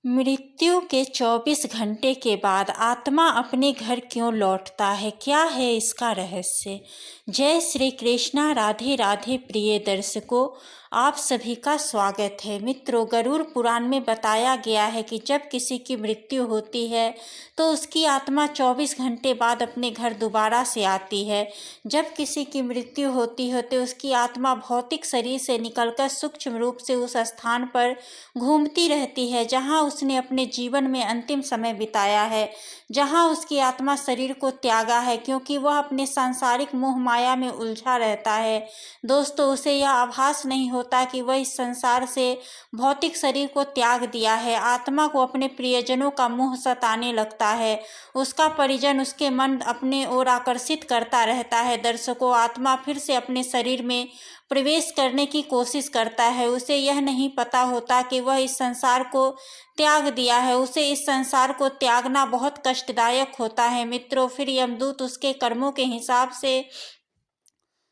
मृत्यु के 24 घंटे के बाद आत्मा अपने घर क्यों लौटता है? क्या है इसका रहस्य? जय श्री कृष्णा। राधे राधे प्रिय दर्शकों, आप सभी का स्वागत है। मित्रों, गरुड़ पुराण में बताया गया है कि जब किसी की मृत्यु होती है तो उसकी आत्मा 24 घंटे बाद अपने घर दोबारा से आती है। जब किसी की मृत्यु होती है तो उसकी आत्मा भौतिक शरीर से निकलकर सूक्ष्म रूप से उस स्थान पर घूमती रहती है जहां उसने अपने जीवन में अंतिम समय बिताया है, जहां उसकी आत्मा शरीर को त्यागा है, क्योंकि वह अपने सांसारिक मोह माया में उलझा रहता है। दोस्तों, उसे यह आभास नहीं होता कि वह इस संसार से भौतिक शरीर को त्याग दिया है। आत्मा को अपने प्रियजनों का मोह सताने लगता है। उसका परिजन उसके मन अपने ओर आकर्षित करता रहता है। दर्शकों, आत्मा फिर से अपने शरीर में प्रवेश करने की कोशिश करता है। उसे यह नहीं पता होता कि वह इस संसार को त्याग दिया है। उसे इस संसार को त्यागना बहुत कष्टदायक होता है। मित्रों, फिर यमदूत उसके कर्मों के हिसाब से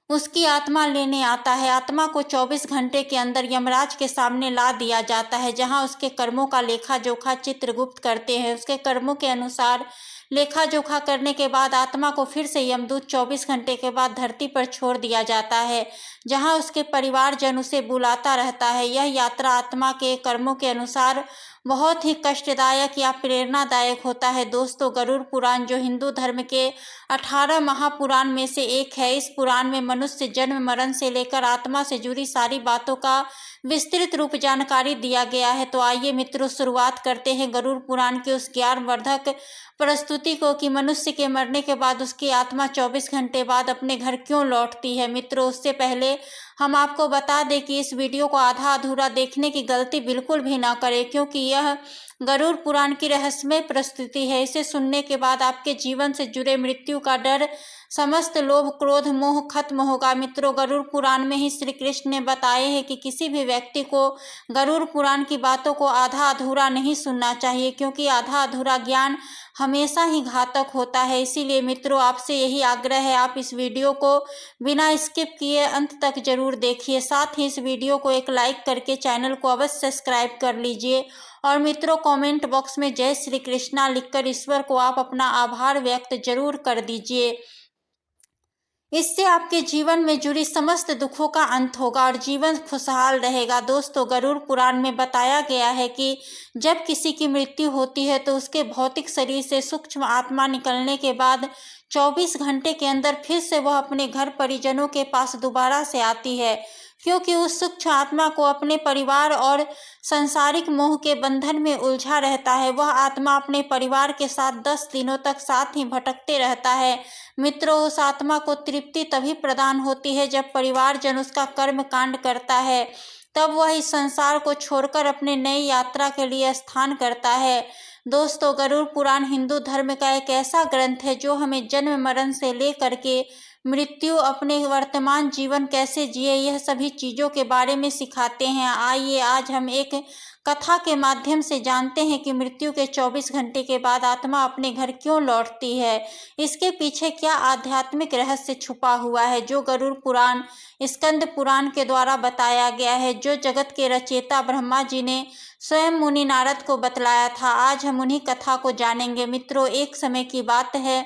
उसकी आत्मा लेने आता है। आत्मा को 24 घंटे के अंदर यमराज के सामने ला दिया जाता है, जहां उसके कर्मों का लेखा जोखा चित्रगुप्त करते हैं। उसके कर्मों के अनुसार लेखा जोखा करने के बाद आत्मा को फिर से यमदूत 24 घंटे के बाद धरती पर छोड़ दिया जाता है, जहां उसके परिवारजन उसे बुलाता रहता है। यह यात्रा आत्मा के कर्मों के अनुसार बहुत ही कष्टदायक या प्रेरणादायक होता है। दोस्तों, गरुड़ पुराण जो हिंदू धर्म के 18 महापुराण में से एक है, इस पुराण में मनुष्य जन्म मरण से लेकर आत्मा से जुड़ी सारी बातों का विस्तृत रूप जानकारी दिया गया है। तो आइए मित्रों, शुरुआत करते हैं गरुड़ पुराण के उस ज्ञानवर्धक प्रस्तुति को कि मनुष्य के मरने के बाद उसकी आत्मा 24 घंटे बाद अपने घर क्यों लौटती है। मित्रों, उससे पहले हम आपको बता दें कि इस वीडियो को आधा अधूरा देखने की गलती बिल्कुल भी ना करें, क्योंकि यह गरुड़ पुराण की रहस्यमय प्रस्तुति है। इसे सुनने के बाद आपके जीवन से जुड़े मृत्यु का डर, समस्त लोभ क्रोध मोह खत्म होगा। मित्रों, गरुड़ पुराण में ही श्री कृष्ण ने बताए हैं कि किसी भी व्यक्ति को गरुड़ पुराण की बातों को आधा अधूरा नहीं सुनना चाहिए, क्योंकि आधा अधूरा ज्ञान हमेशा ही घातक होता है। इसीलिए मित्रों, आपसे यही आग्रह है, आप इस वीडियो को बिना स्किप किए अंत तक जरूर देखिए। साथ ही इस वीडियो को एक लाइक करके चैनल को अवश्य सब्सक्राइब कर लीजिए। और मित्रों, कमेंट बॉक्स में जय श्री कृष्णा लिखकर ईश्वर को आप अपना आभार व्यक्त जरूर कर दीजिए। इससे आपके जीवन में जुड़ी समस्त दुखों का अंत होगा और जीवन खुशहाल रहेगा। दोस्तों, गरुड़ पुराण में बताया गया है कि जब किसी की मृत्यु होती है तो उसके भौतिक शरीर से सूक्ष्म आत्मा निकलने के बाद 24 घंटे के अंदर फिर से वह अपने घर परिजनों के पास दोबारा से आती है, क्योंकि उस सूक्ष्म आत्मा को अपने परिवार और संसारिक मोह के बंधन में उलझा रहता है। वह आत्मा अपने परिवार के साथ 10 दिनों तक साथ ही भटकते रहता है। मित्रों, उस आत्मा को तृप्ति तभी प्रदान होती है जब परिवारजन उसका कर्म कांड करता है, तब वह इस संसार को छोड़कर अपने नई यात्रा के लिए स्थान करता है। दोस्तों, गरुड़ पुराण हिंदू धर्म का एक ऐसा ग्रंथ है जो हमें जन्म मरण से लेकर के मृत्यु, अपने वर्तमान जीवन कैसे जिए, यह सभी चीजों के बारे में सिखाते हैं। आइए आज हम एक कथा के माध्यम से जानते हैं कि मृत्यु के 24 घंटे के बाद आत्मा अपने घर क्यों लौटती है। इसके पीछे क्या आध्यात्मिक रहस्य छुपा हुआ है, जो गरुड़ पुराण स्कंद पुराण के द्वारा बताया गया है, जो जगत के रचयिता ब्रह्मा जी ने स्वयं मुनि नारद को बतलाया था। आज हम उन्हीं कथा को जानेंगे। मित्रों, एक समय की बात है,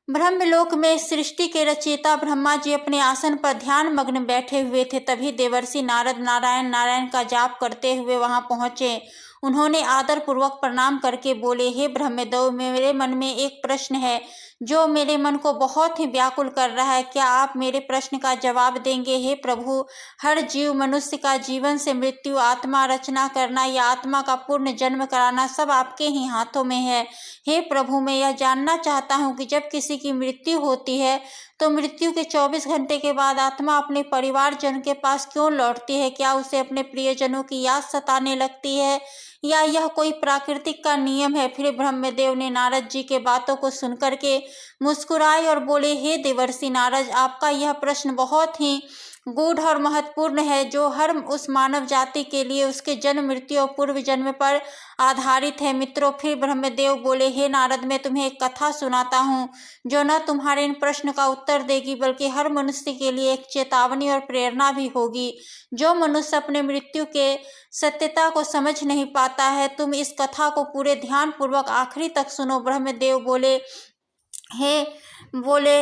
ब्रह्मलोक में सृष्टि के रचयिता ब्रह्मा जी अपने आसन पर ध्यान मग्न बैठे हुए थे। तभी देवर्षि नारद नारायण नारायण का जाप करते हुए वहां पहुंचे। उन्होंने आदर पूर्वक प्रणाम करके बोले, हे ब्रह्मदेव, मेरे मन में एक प्रश्न है जो मेरे मन को बहुत ही व्याकुल कर रहा है। क्या आप मेरे प्रश्न का जवाब देंगे? हे प्रभु, हर जीव मनुष्य का जीवन से मृत्यु, आत्मा रचना करना या आत्मा का पूर्ण जन्म कराना सब आपके ही हाथों में है। हे प्रभु, मैं यह जानना चाहता हूँ कि जब किसी की मृत्यु होती है तो मृत्यु के 24 घंटे के बाद आत्मा अपने परिवारजन के पास क्यों लौटती है? क्या उसे अपने प्रियजनों की याद सताने लगती है या यह कोई प्राकृतिक का नियम है? फिर ब्रह्मदेव ने नारद जी के बातों को सुनकर के मुस्कुराए और बोले, हे देवर्षि नारद, आपका यह प्रश्न बहुत ही गूढ़ और महत्वपूर्ण है, जो हर उस मानव जाति के लिए उसके जन्म, मृत्यु और पूर्व जन्म पर आधारित है। मित्रों, फिर ब्रह्मदेव बोले, हे नारद, मैं तुम्हें एक कथा सुनाता हूँ जो न तुम्हारे इन प्रश्न का उत्तर देगी, बल्कि हर मनुष्य के लिए एक चेतावनी और प्रेरणा भी होगी। जो मनुष्य अपने मृत्यु के सत्यता को समझ नहीं पाता है, तुम इस कथा को पूरे ध्यान पूर्वक आखिरी तक सुनो। ब्रह्मदेव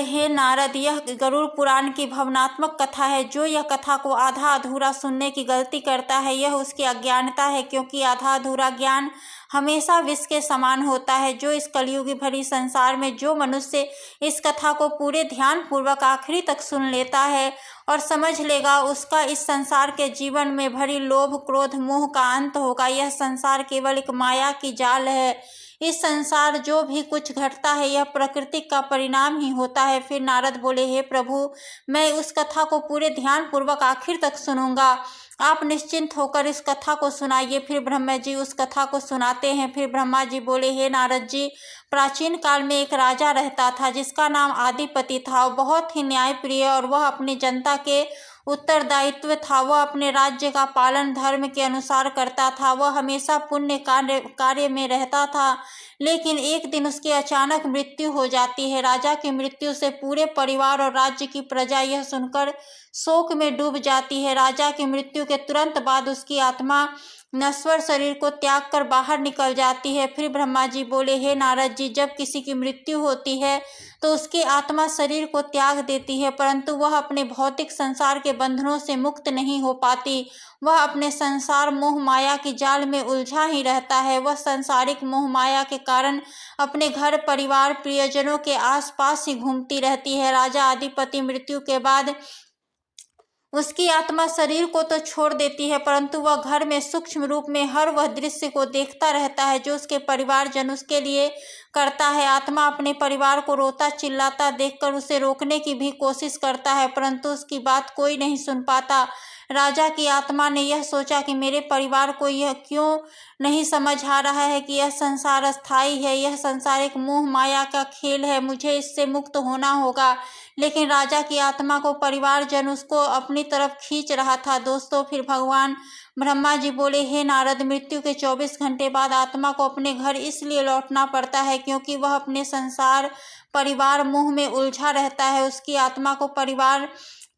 हे नारद, यह गरुड़ पुराण की भावनात्मक कथा है। जो यह कथा को आधा अधूरा सुनने की गलती करता है, यह उसकी अज्ञानता है, क्योंकि आधा अधूरा ज्ञान हमेशा विष के समान होता है। जो इस कलयुगी भरी संसार में जो मनुष्य इस कथा को पूरे ध्यान पूर्वक आखिरी तक सुन लेता है और समझ लेगा, उसका इस संसार के जीवन में भरी लोभ, क्रोध, मोह का अंत होगा। यह संसार केवल एक माया की जाल है। इस संसार जो भी कुछ घटता है, यह प्रकृति का परिणाम ही होता है। फिर नारद बोले, हे प्रभु, मैं उस कथा को पूरे ध्यान पूर्वक आखिर तक सुनूंगा। आप निश्चिंत होकर इस कथा को सुनाइए। फिर ब्रह्मा जी उस कथा को सुनाते हैं। फिर ब्रह्मा जी बोले, हे नारद जी, प्राचीन काल में एक राजा रहता था जिसका नाम आदिपति था। वह बहुत ही न्यायप्रिय और वह अपनी जनता के उत्तरदायित्व था। वह अपने राज्य का पालन धर्म के अनुसार करता था। वह हमेशा पुण्य कार्य में रहता था। लेकिन एक दिन उसकी अचानक मृत्यु हो जाती है। राजा की मृत्यु से पूरे परिवार और राज्य की प्रजा यह सुनकर शोक में डूब जाती है। राजा की मृत्यु के तुरंत बाद उसकी आत्मा नश्वर शरीर को त्याग कर बाहर निकल जाती है। फिर ब्रह्मा जी बोले, हे नारद जी, जब किसी की मृत्यु होती है तो उसकी आत्मा शरीर को त्याग देती है, परंतु वह अपने भौतिक संसार के बंधनों से मुक्त नहीं हो पाती। वह अपने संसार मोह माया की जाल में उलझा ही रहता है। वह सांसारिक मोह माया के कारण अपने घर परिवार प्रियजनों के आसपास ही घूमती रहती है। राजा आदिपति मृत्यु के बाद उसकी आत्मा शरीर को तो छोड़ देती है, परंतु वह घर में सूक्ष्म रूप में हर वह दृश्य को देखता रहता है जो उसके परिवारजन उसके लिए करता है। आत्मा अपने परिवार को रोता चिल्लाता देखकर उसे रोकने की भी कोशिश करता है, परंतु उसकी बात कोई नहीं सुन पाता। राजा की आत्मा ने यह सोचा कि मेरे परिवार को यह क्यों नहीं समझ आ रहा है कि यह संसार अस्थायी है, यह संसार एक मोह माया का खेल है, मुझे इससे मुक्त होना होगा। लेकिन राजा की आत्मा को परिवारजन उसको अपनी तरफ खींच रहा था। दोस्तों, फिर भगवान ब्रह्मा जी बोले, हे नारद, मृत्यु के 24 घंटे बाद आत्मा को अपने घर इसलिए लौटना पड़ता है क्योंकि वह अपने संसार परिवार मोह में उलझा रहता है। उसकी आत्मा को परिवार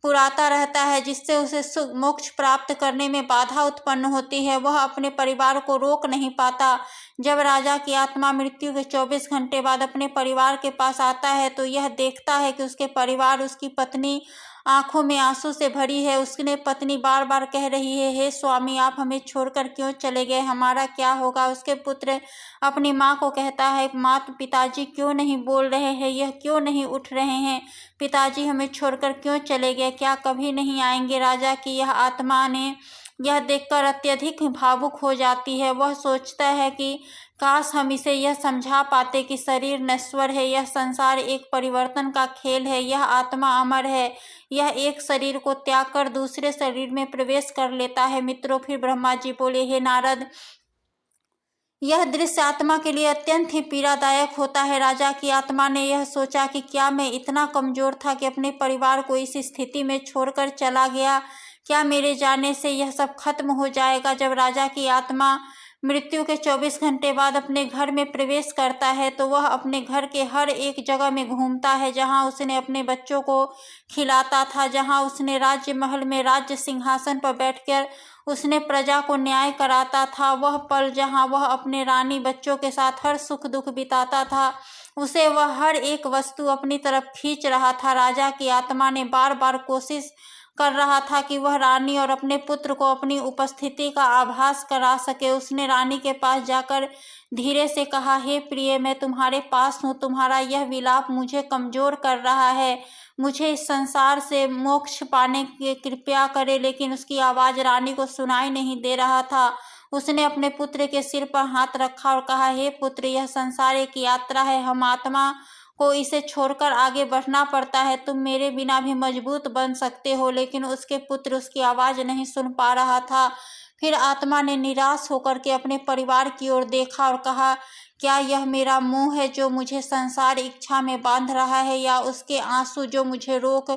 पुराता रहता है, जिससे उसे मोक्ष प्राप्त करने में बाधा उत्पन्न होती है। वह अपने परिवार को रोक नहीं पाता। जब राजा की आत्मा मृत्यु के 24 घंटे बाद अपने परिवार के पास आता है तो यह देखता है कि उसके परिवार, उसकी पत्नी आंखों में आंसू से भरी है। उसने पत्नी बार बार कह रही है, हे स्वामी, आप हमें छोड़कर क्यों चले गए, हमारा क्या होगा। उसके पुत्र अपनी माँ को कहता है, माँ, पिताजी क्यों नहीं बोल रहे हैं, यह क्यों नहीं उठ रहे हैं, पिताजी हमें छोड़कर क्यों चले गए, क्या कभी नहीं आएंगे। राजा की यह आत्मा ने यह देखकर अत्यधिक भावुक हो जाती है। वह सोचता है कि काश हम इसे यह समझा पाते कि शरीर नश्वर है, यह संसार एक परिवर्तन का खेल है, यह आत्मा अमर है, यह एक शरीर को त्याग कर दूसरे शरीर में प्रवेश कर लेता है। मित्रों, फिर ब्रह्मा जी बोले, हे नारद, यह दृश्य आत्मा के लिए अत्यंत ही पीड़ादायक होता है। राजा की आत्मा ने यह सोचा कि क्या मैं इतना कमजोर था कि अपने परिवार को इस स्थिति में छोड़कर चला गया, क्या मेरे जाने से यह सब खत्म हो जाएगा। जब राजा की आत्मा मृत्यु के 24 घंटे बाद अपने घर में प्रवेश करता है तो वह अपने घर के हर एक जगह में घूमता है जहां उसने अपने बच्चों को खिलाता था, जहां उसने राज्य महल में राज्य सिंहासन पर बैठकर उसने प्रजा को न्याय कराता था। वह पल जहां वह अपने रानी बच्चों के साथ हर सुख दुख बिताता था, उसे वह हर एक वस्तु अपनी तरफ खींच रहा था। राजा की आत्मा ने बार बार कोशिश कर रहा था कि वह रानी और अपने पुत्र को अपनी उपस्थिति का आभास करा सके। उसने रानी के पास जाकर धीरे से कहा, हे प्रिय, मैं तुम्हारे पास हूँ, तुम्हारा यह विलाप मुझे कमजोर कर रहा है, मुझे इस संसार से मोक्ष पाने की कृपया करे। लेकिन उसकी आवाज़ रानी को सुनाई नहीं दे रहा था। उसने अपने पुत्र के सिर पर हाथ रखा और कहा, हे पुत्र, यह संसार एक यात्रा है, हम आत्मा को इसे छोड़कर आगे बढ़ना पड़ता है, तुम मेरे बिना भी मजबूत बन सकते हो। लेकिन उसके पुत्र उसकी आवाज़ नहीं सुन पा रहा था। फिर आत्मा ने निराश होकर के अपने परिवार की ओर देखा और कहा, क्या यह मेरा मुंह है जो मुझे संसार इच्छा में बांध रहा है, या उसके आंसू जो मुझे रोक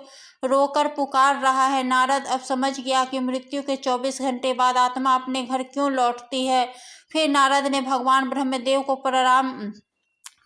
रोकर पुकार रहा है? नारद अब समझ गया कि मृत्यु के 24 घंटे बाद आत्मा अपने घर क्यों लौटती है। फिर नारद ने भगवान ब्रह्मदेव को प्रणाम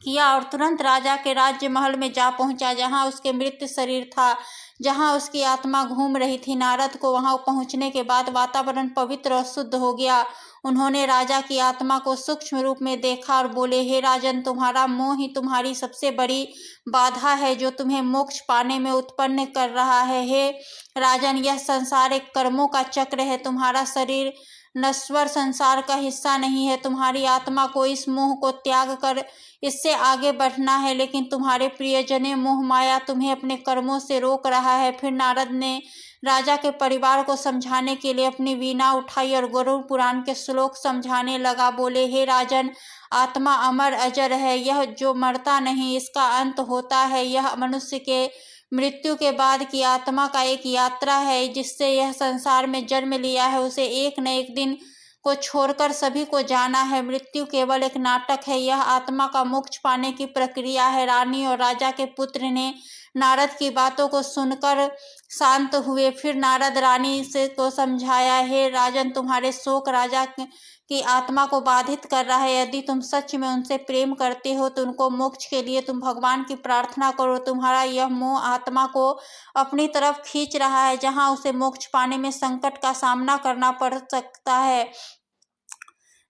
किया और तुरंत राजा के राज्य महल में जा पहुंचा, जहां उसके मृत शरीर था, जहां उसकी आत्मा घूम रही थी। नारद को वहां पहुंचने के बाद वातावरण पवित्र और शुद्ध हो गया। उन्होंने राजा की आत्मा को सूक्ष्म रूप में देखा और बोले, हे राजन, तुम्हारा मोह ही तुम्हारी सबसे बड़ी बाधा है, जो तुम्हें मोक्ष पाने में उत्पन्न कर रहा है। हे राजन, यह संसार एक कर्मों का चक्र है। तुम्हारा शरीर नश्वर संसार का हिस्सा नहीं है। तुम्हारी आत्मा को इस मोह को त्याग कर इससे आगे बढ़ना है, लेकिन तुम्हारे प्रियजन मोह माया तुम्हें अपने कर्मों से रोक रहा है। फिर नारद ने राजा के परिवार को समझाने के लिए अपनी वीणा उठाई और गरुड़ पुराण के श्लोक समझाने लगा। बोले, हे राजन, आत्मा अमर अजर है, यह जो मरता नहीं, इसका अंत होता है। यह मनुष्य के मृत्यु के बाद की आत्मा का एक यात्रा है, जिससे यह संसार में जन्म लिया है, उसे एक न एक दिन को छोड़कर सभी को जाना है। मृत्यु केवल एक नाटक है, यह आत्मा का मोक्ष पाने की प्रक्रिया है। रानी और राजा के पुत्र ने नारद की बातों को सुनकर शांत हुए। फिर नारद रानी से को समझाया, हे राजन, तुम्हारे शोक राजा की आत्मा को बाधित कर रहा है। यदि तुम सच में उनसे प्रेम करते हो तो उनको मोक्ष के लिए तुम भगवान की प्रार्थना करो। तुम्हारा यह मोह आत्मा को अपनी तरफ खींच रहा है, जहां उसे मोक्ष पाने में संकट का सामना करना पड़ सकता है।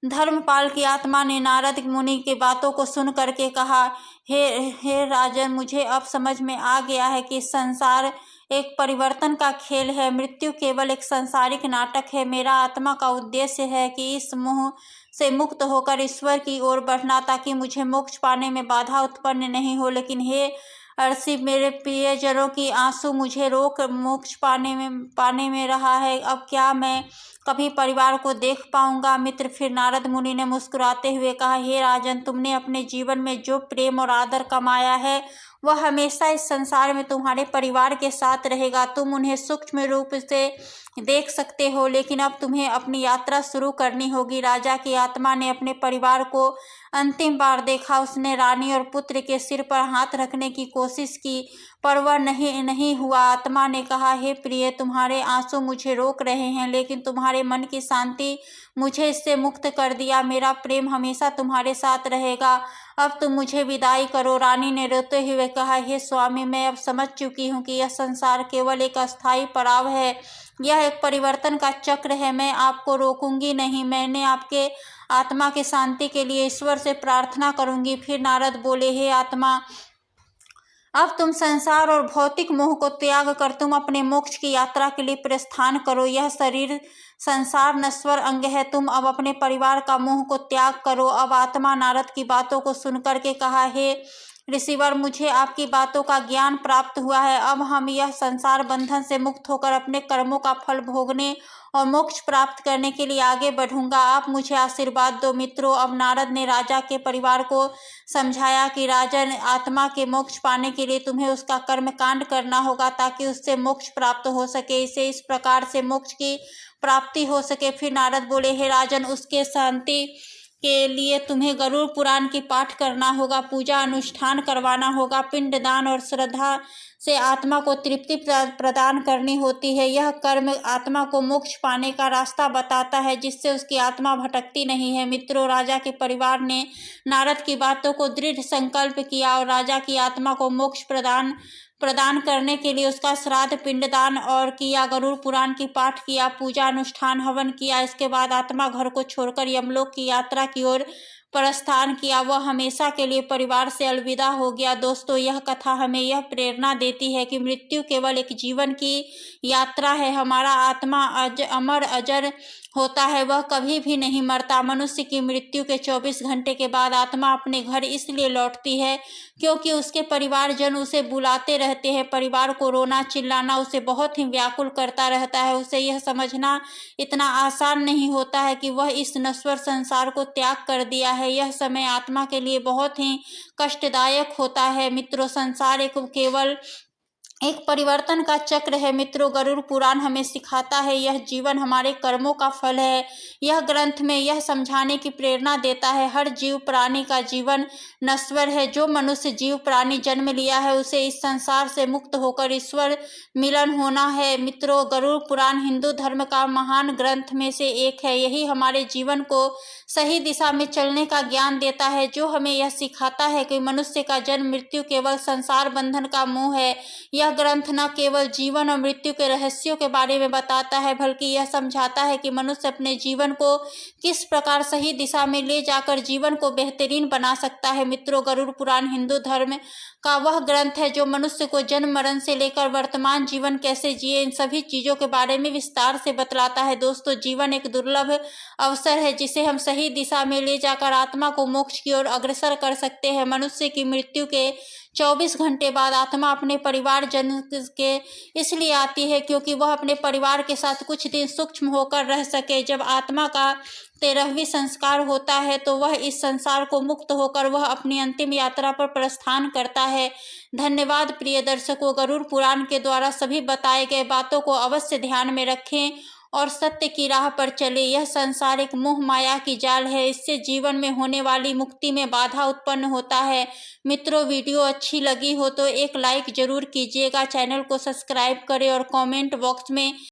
धर्मपाल की आत्मा ने नारद मुनि की बातों को सुन करके कहा, हे राजन, मुझे अब समझ में आ गया है कि संसार एक परिवर्तन का खेल है। मृत्यु केवल एक सांसारिक नाटक है। मेरा आत्मा का उद्देश्य है कि इस मोह से मुक्त होकर ईश्वर की ओर बढ़ना, ताकि मुझे मोक्ष पाने में बाधा उत्पन्न नहीं हो। लेकिन हे अर्षि, मेरे प्रियजनों की आंसू मुझे रोक मोक्ष पाने में रहा है। अब क्या मैं कभी परिवार को देख पाऊंगा? मित्र, फिर नारद मुनि ने मुस्कुराते हुए कहा, हे राजन, तुमने अपने जीवन में जो प्रेम और आदर कमाया है, वह हमेशा इस संसार में तुम्हारे परिवार के साथ रहेगा। तुम उन्हें सूक्ष्म रूप से देख सकते हो, लेकिन अब तुम्हें अपनी यात्रा शुरू करनी होगी। राजा की आत्मा ने अपने परिवार को अंतिम बार देखा। उसने रानी और पुत्र के सिर पर हाथ रखने की कोशिश की, पर वह नहीं हुआ। आत्मा ने कहा, हे प्रिय, तुम्हारे आंसू मुझे रोक रहे हैं, लेकिन तुम्हारे मन की शांति मुझे इससे मुक्त कर दिया। मेरा प्रेम हमेशा तुम्हारे साथ रहेगा। अब तुम मुझे विदाई करो। रानी ने रोते हुए कहा, हे स्वामी, मैं अब समझ चुकी हूँ कि यह संसार केवल एक अस्थायी पड़ाव है, यह एक परिवर्तन का चक्र है। मैं आपको रोकूंगी नहीं। मैंने आपके आत्मा की शांति के लिए ईश्वर से प्रार्थना करूंगी। फिर नारद बोले, हे आत्मा, अब तुम संसार और भौतिक मोह को त्याग कर तुम अपने मोक्ष की यात्रा के लिए प्रस्थान करो। यह शरीर संसार नश्वर अंग है। तुम अब अपने परिवार का मोह को त्याग करो। अब आत्मा नारद की बातों को सुनकर के कहा, हे ऋषिवर, मुझे आपकी बातों का ज्ञान प्राप्त हुआ है। अब हम यह संसार बंधन से मुक्त होकर अपने कर्मों का फल भोगने और मोक्ष प्राप्त करने के लिए आगे बढ़ूंगा। आप मुझे आशीर्वाद दो। मित्रों, अब नारद ने राजा के परिवार को समझाया कि राजन, आत्मा के मोक्ष पाने के लिए तुम्हें उसका कर्म कांड करना होगा, ताकि उससे मोक्ष प्राप्त हो सके, इसे इस प्रकार से मोक्ष की प्राप्ति हो सके। फिर नारद बोले, हे राजन, उसके शांति के लिए तुम्हें गरुड़ पुराण की पाठ करना होगा, पूजा अनुष्ठान करवाना होगा, पिंडदान और श्रद्धा से आत्मा को तृप्ति प्रदान करनी होती है। यह कर्म आत्मा को मोक्ष पाने का रास्ता बताता है, जिससे उसकी आत्मा भटकती नहीं है। मित्रों, राजा के परिवार ने नारद की बातों को दृढ़ संकल्प किया और राजा की आत्मा को मोक्ष प्रदान करने के लिए उसका श्राद्ध, पिंडदान और किया, गरुड़ पुराण की पाठ किया, पूजा अनुष्ठान, हवन किया। इसके बाद आत्मा घर को छोड़कर यमलोक की यात्रा की ओर प्रस्थान किया। वह हमेशा के लिए परिवार से अलविदा हो गया। दोस्तों, यह कथा हमें यह प्रेरणा देती है कि मृत्यु केवल एक जीवन की यात्रा है। हमारा आत्मा अमर अजर होता है, वह कभी भी नहीं मरता। मनुष्य की मृत्यु के 24 घंटे के बाद आत्मा अपने घर इसलिए लौटती है क्योंकि उसके परिवारजन उसे बुलाते रहते हैं। परिवार को रोना चिल्लाना उसे बहुत ही व्याकुल करता रहता है। उसे यह समझना इतना आसान नहीं होता है कि वह इस नश्वर संसार को त्याग कर दिया है। यह समय आत्मा के लिए बहुत ही कष्टदायक होता है। मित्रों, संसार एक केवल एक परिवर्तन का चक्र है मित्रों। गरुड़ पुराण हमें सिखाता है यह जीवन हमारे कर्मों का फल है। यह ग्रंथ में यह समझाने की प्रेरणा देता है हर जीव प्राणी का जीवन नश्वर है। जो मनुष्य जीव प्राणी जन्म लिया है उसे इस संसार से मुक्त होकर ईश्वर मिलन होना है। मित्रों, गरुड़ पुराण हिंदू धर्म का महान ग्रंथ में से एक है। यही हमारे जीवन को सही दिशा में चलने का ज्ञान देता है, जो हमें यह सिखाता है कि मनुष्य का जन्म मृत्यु केवल संसार बंधन का मोह है। यह ग्रंथ न केवल जीवन और मृत्यु के रहस्यों के बारे में बताता है, बल्कि यह समझाता है कि मनुष्य अपने जीवन को किस प्रकार सही दिशा में ले जाकर जीवन को बेहतरीन बना सकता है। मित्रों, गरुड़ पुराण हिंदू धर्म का वह ग्रंथ है जो मनुष्य को जन्म मरण से लेकर वर्तमान जीवन कैसे जिए इन सभी चीजों के बारे में विस्तार से बतलाता है। दोस्तों, जीवन एक दुर्लभ अवसर है जिसे हम सही दिशा में ले जाकर आत्मा को मोक्ष की ओर अग्रसर कर सकते हैं। मनुष्य की मृत्यु के 24 घंटे बाद आत्मा अपने परिवार जन के इसलिए आती है क्योंकि वह अपने परिवार के साथ कुछ दिन सूक्ष्म होकर रह सके। जब आत्मा का 13वीं संस्कार होता है तो वह इस संसार को मुक्त होकर वह अपनी अंतिम यात्रा पर प्रस्थान करता है। धन्यवाद प्रिय दर्शकों। गरुड़ पुराण के द्वारा सभी बताए गए बातों को अवश्य ध्यान में रखें और सत्य की राह पर चले। यह संसार एक मोह माया की जाल है, इससे जीवन में होने वाली मुक्ति में बाधा उत्पन्न होता है। मित्रों, वीडियो अच्छी लगी हो तो एक लाइक जरूर कीजिएगा, चैनल को सब्सक्राइब करें और कमेंट बॉक्स में